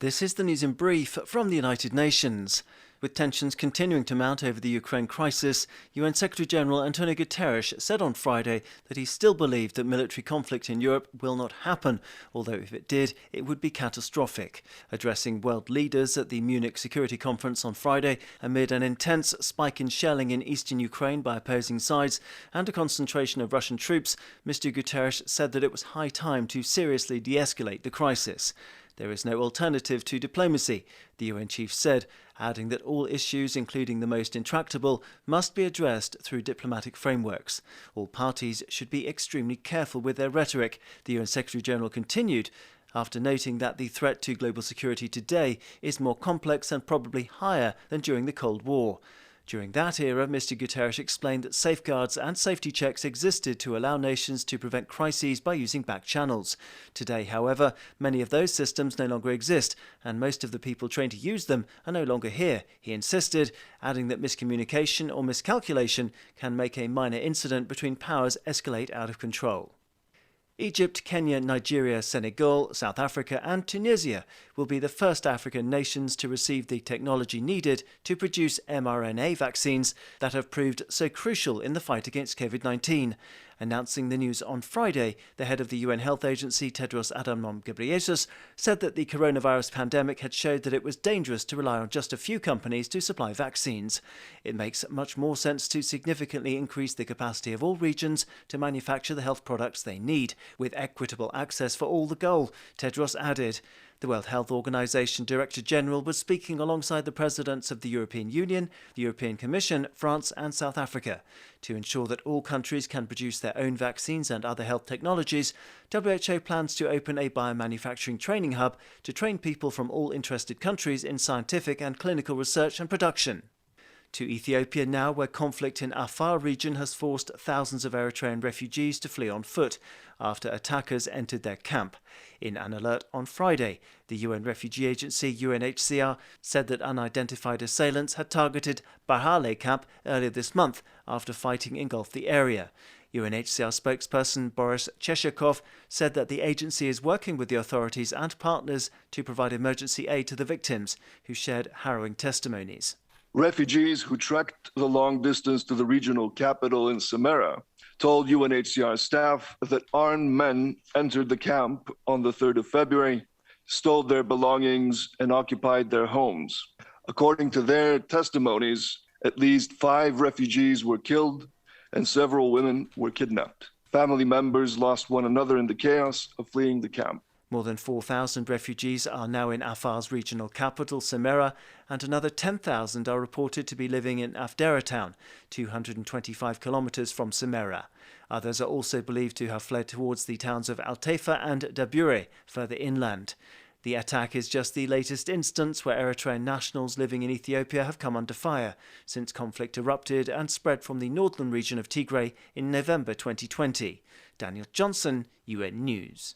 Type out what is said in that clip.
This is the news in brief from the United Nations. With tensions continuing to mount over the Ukraine crisis, UN Secretary-General Antonio Guterres said on Friday that he still believed that military conflict in Europe will not happen, although if it did, it would be catastrophic. Addressing world leaders at the Munich Security Conference on Friday, amid an intense spike in shelling in eastern Ukraine by opposing sides and a concentration of Russian troops, Mr. Guterres said that it was high time to seriously de-escalate the crisis. There is no alternative to diplomacy, the UN chief said, adding that all issues, including the most intractable, must be addressed through diplomatic frameworks. All parties should be extremely careful with their rhetoric, the UN Secretary-General continued, after noting that the threat to global security today is more complex and probably higher than during the Cold War. During that era, Mr. Guterres explained that safeguards and safety checks existed to allow nations to prevent crises by using back channels. Today, however, many of those systems no longer exist, and most of the people trained to use them are no longer here, he insisted, adding that miscommunication or miscalculation can make a minor incident between powers escalate out of control. Egypt, Kenya, Nigeria, Senegal, South Africa and Tunisia will be the first African nations to receive the technology needed to produce mRNA vaccines that have proved so crucial in the fight against COVID-19. Announcing the news on Friday, the head of the UN Health Agency, Tedros Adhanom Ghebreyesus, said that the coronavirus pandemic had showed that it was dangerous to rely on just a few companies to supply vaccines. It makes much more sense to significantly increase the capacity of all regions to manufacture the health products they need, with equitable access for all the goal, Tedros added. The World Health Organization Director General was speaking alongside the presidents of the European Union, the European Commission, France and South Africa. To ensure that all countries can produce their own vaccines and other health technologies, WHO plans to open a biomanufacturing training hub to train people from all interested countries in scientific and clinical research and production. To Ethiopia now, where conflict in Afar region has forced thousands of Eritrean refugees to flee on foot after attackers entered their camp. In an alert on Friday, the UN Refugee Agency UNHCR said that unidentified assailants had targeted Barhale camp earlier this month after fighting engulfed the area. UNHCR spokesperson Boris Cheshekov said that the agency is working with the authorities and partners to provide emergency aid to the victims, who shared harrowing testimonies. Refugees who trekked the long distance to the regional capital in Samara told UNHCR staff that armed men entered the camp on the 3rd of February, stole their belongings, and occupied their homes. According to their testimonies, at least 5 refugees were killed and several women were kidnapped. Family members lost one another in the chaos of fleeing the camp. More than 4,000 refugees are now in Afar's regional capital, Samara, and another 10,000 are reported to be living in Afdera town, 225 kilometres from Samara. Others are also believed to have fled towards the towns of Al-Taifa and Dabure, further inland. The attack is just the latest instance where Eritrean nationals living in Ethiopia have come under fire since conflict erupted and spread from the northern region of Tigray in November 2020. Daniel Johnson, UN News.